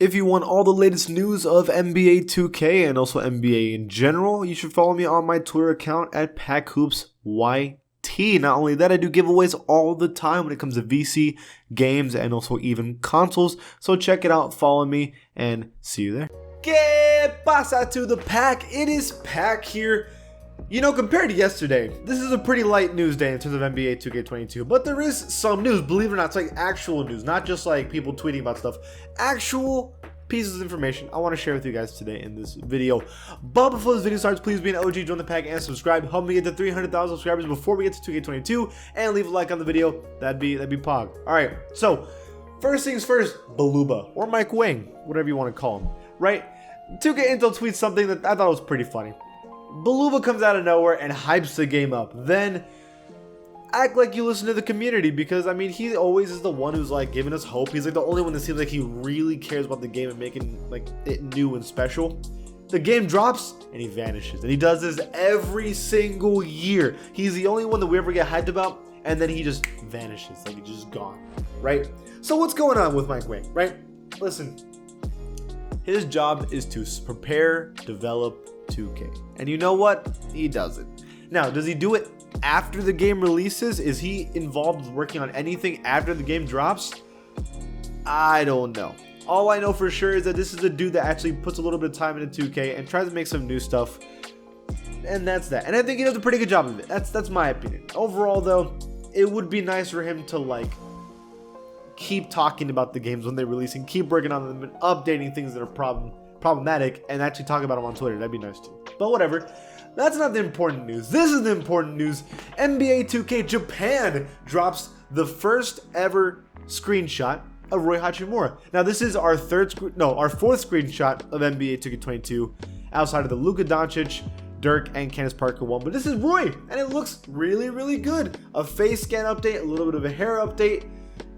If you want all the latest news of NBA 2K and also NBA in general, you should follow me on my Twitter account at PackHoopsYT. Not only that, I do giveaways all the time when it comes to VC, games, and also even consoles. So check it out, follow me, and see you there. ¿Qué pasa to the pack? It is Pack here. You know, compared to yesterday, this is a pretty light news day in terms of NBA 2K22, but there is some news, believe it or not. It's like actual news, not just like people tweeting about stuff. Actual pieces of information I want to share with you guys today in this video. But before this video starts, please be an OG, join the pack, and subscribe. Help me get to 300,000 subscribers before we get to 2K22, and leave a like on the video. That'd be pog. All right, so first things first, Baluba, or Mike Wang, whatever you want to call him, right? 2K Intel tweets something that I thought was pretty funny. Baluba comes out of nowhere and hypes the game up. Then act like you listen to the community, because I mean, he always is the one who's like giving us hope. He's like the only one that seems like he really cares about the game and making like it new and special. The game drops and he vanishes, and he does this every single year. He's the only one that we ever get hyped about, and then he just vanishes, like he's just gone, right? So what's going on with Mike Wang, right? Listen, his job is to prepare, develop 2K. And you know what? He does it. Now, does he do it after the game releases? Is he involved working on anything after the game drops? I don't know. All I know for sure is that this is a dude that actually puts a little bit of time into 2K and tries to make some new stuff. And that's that. And I think he does a pretty good job of it. That's my opinion. Overall, though, it would be nice for him to like keep talking about the games when they're releasing, keep working on them and updating things that are problematic, and actually talk about them on Twitter. That'd be nice too. But whatever, that's not the important news. This is the important news. NBA 2K Japan drops the first ever screenshot of Rui Hachimura. Now this is our fourth screenshot of NBA 2K22 outside of the Luka Doncic, Dirk, and Candace Parker one. But this is Rui, and it looks really, really good. A face scan update, a little bit of a hair update.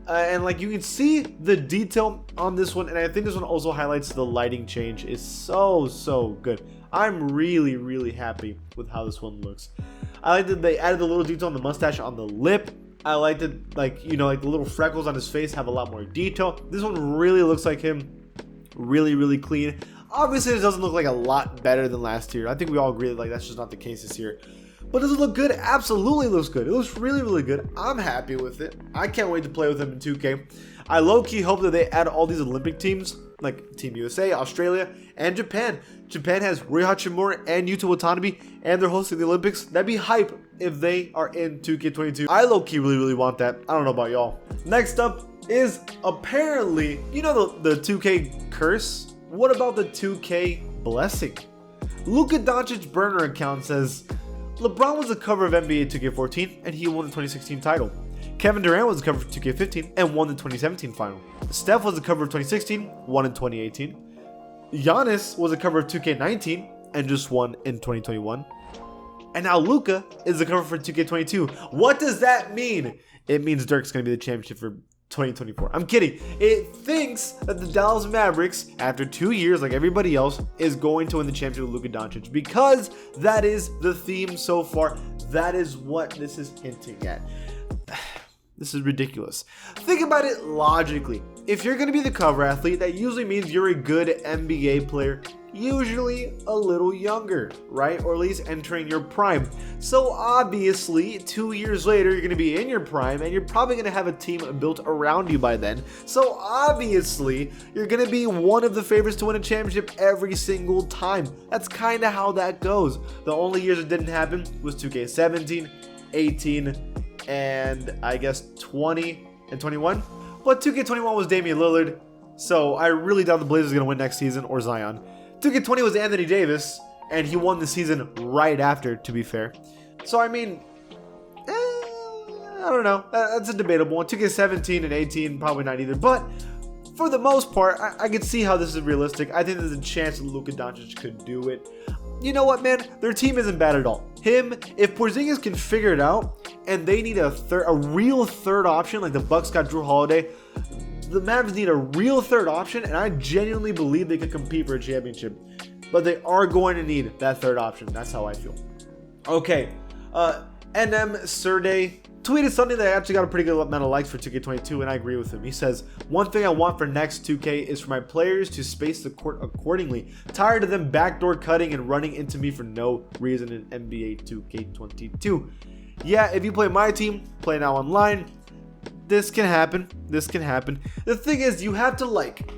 And like you can see the detail on this one, and I think this one also highlights the lighting change. It's so good. I'm really happy with how this one looks. I like that they added the little detail on the mustache on the lip. I like that, like, you know, like the little freckles on his face have a lot more detail. This one really looks like him. Really clean. Obviously, it doesn't look like a lot better than last year. I think we all agree that like that's just not the case this year. But does it look good? Absolutely looks good. It looks really good. I'm happy with it. I can't wait to play with him in 2K. I low-key hope that they add all these Olympic teams, like Team USA, Australia, and Japan. Japan has Rui Hachimura and Yuta Watanabe, and they're hosting the Olympics. That'd be hype if they are in 2K22. I low-key really want that. I don't know about y'all. Next up is apparently, you know the 2K curse? What about the 2K blessing? Luka Doncic burner account says, LeBron was the cover of NBA 2K14 and he won the 2016 title. Kevin Durant was the cover of 2K15 and won the 2017 final. Steph was the cover of 2016, won in 2018. Giannis was the cover of 2K19 and just won in 2021. And now Luka is the cover for 2K22. What does that mean? It means Dirk's going to be the championship for 2024. I'm kidding. It thinks that the Dallas Mavericks, after 2 years like everybody else, is going to win the championship with Luka Doncic, because that is the theme so far. That is what this is hinting at. This is ridiculous. Think about it logically. If you're going to be the cover athlete, that usually means you're a good NBA player, usually a little younger, right? Or at least entering your prime. So obviously, 2 years later, you're going to be in your prime, and you're probably going to have a team built around you by then. So obviously, you're going to be one of the favorites to win a championship every single time. That's kind of how that goes. The only years it didn't happen was 2K17, 18, and I guess 20 and 21. But 2K21 was Damian Lillard, so I really doubt the Blazers are going to win next season, or Zion. 2K20 was Anthony Davis, and he won the season right after, to be fair. So, I mean, I don't know. That's a debatable one. 2K17 and 18, probably not either. But for the most part, I can see how this is realistic. I think there's a chance that Luka Doncic could do it. You know what, man? Their team isn't bad at all. If Porzingis can figure it out, and they need a real third option, like the Bucks got Drew Holiday, the Mavs need a real third option, and I genuinely believe they could compete for a championship. But they are going to need that third option. That's how I feel. Okay, NM Serde tweeted something that actually got a pretty good amount of likes for 2K22, and I agree with him. He says, "One thing I want for next 2K is for my players to space the court accordingly. Tired of them backdoor cutting and running into me for no reason in NBA 2K22. Yeah, if you play my team, play now online, this can happen. This can happen. The thing is, you have to like,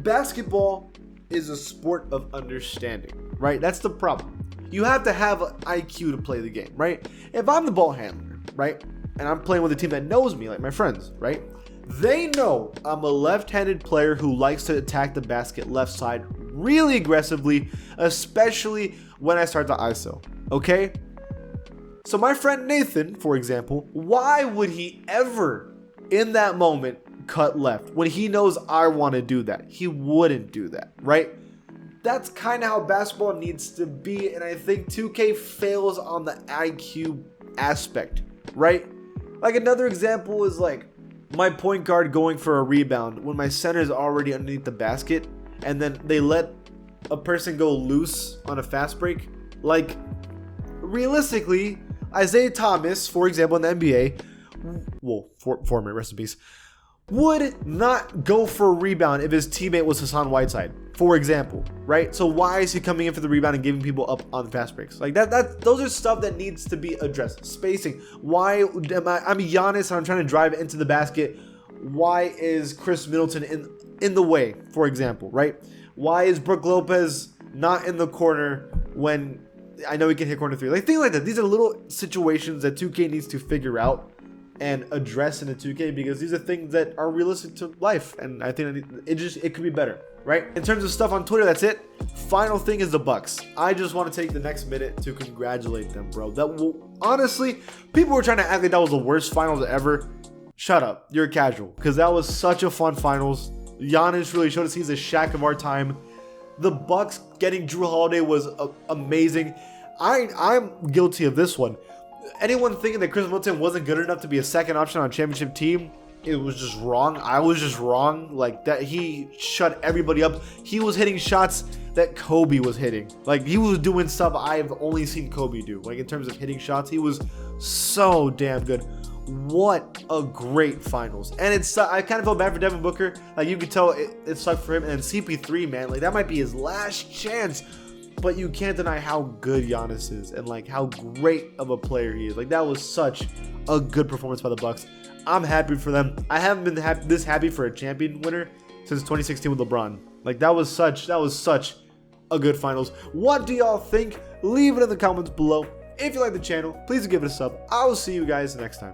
basketball is a sport of understanding, right? That's the problem. You have to have an IQ to play the game, right? If I'm the ball handler, right, and I'm playing with a team that knows me, like my friends, right, they know I'm a left-handed player who likes to attack the basket left side really aggressively, especially when I start the ISO, okay? So my friend Nathan, for example, why would he ever in that moment cut left when he knows I want to do that? He wouldn't do that, right? That's kind of how basketball needs to be, and I think 2K fails on the IQ aspect, right? Like another example is like my point guard going for a rebound when my center is already underneath the basket, and then they let a person go loose on a fast break. Like, realistically, Isaiah Thomas, for example, in the NBA, well, former, rest in peace, would not go for a rebound if his teammate was Hassan Whiteside, for example, right? So why is he coming in for the rebound and giving people up on the fast breaks? Like those are stuff that needs to be addressed. Spacing. Why am I'm Giannis and I'm trying to drive into the basket? Why is Chris Middleton in the way, for example, right? Why is Brook Lopez not in the corner when I know he can hit corner three? Like things like that. These are little situations that 2K needs to figure out and address in the 2K, because these are things that are realistic to life, and I think it could be better, right? In terms of stuff on Twitter, that's it. Final thing is the Bucks. I just want to take the next minute to congratulate them, bro. That will, honestly, people were trying to act like that was the worst finals ever. Shut up, you're casual, because that was such a fun finals. Giannis really showed us he's a Shaq of our time. The Bucks getting Drew Holiday was amazing. I'm guilty of this one. Anyone thinking that Chris Middleton wasn't good enough to be a second option on a championship team, it was just wrong. I was just wrong. Like that, he shut everybody up. He was hitting shots that Kobe was hitting. Like he was doing stuff I've only seen Kobe do. Like in terms of hitting shots, he was so damn good. What a great finals. And I kind of felt bad for Devin Booker. Like you could tell it sucked for him. And CP3, man, like that might be his last chance. But you can't deny how good Giannis is and like how great of a player he is. Like that was such a good performance by the Bucks. I'm happy for them. I haven't been this happy for a champion winner since 2016 with LeBron. Like that was such a good finals. What do y'all think? Leave it in the comments below. If you like the channel, please give it a sub. I will see you guys next time.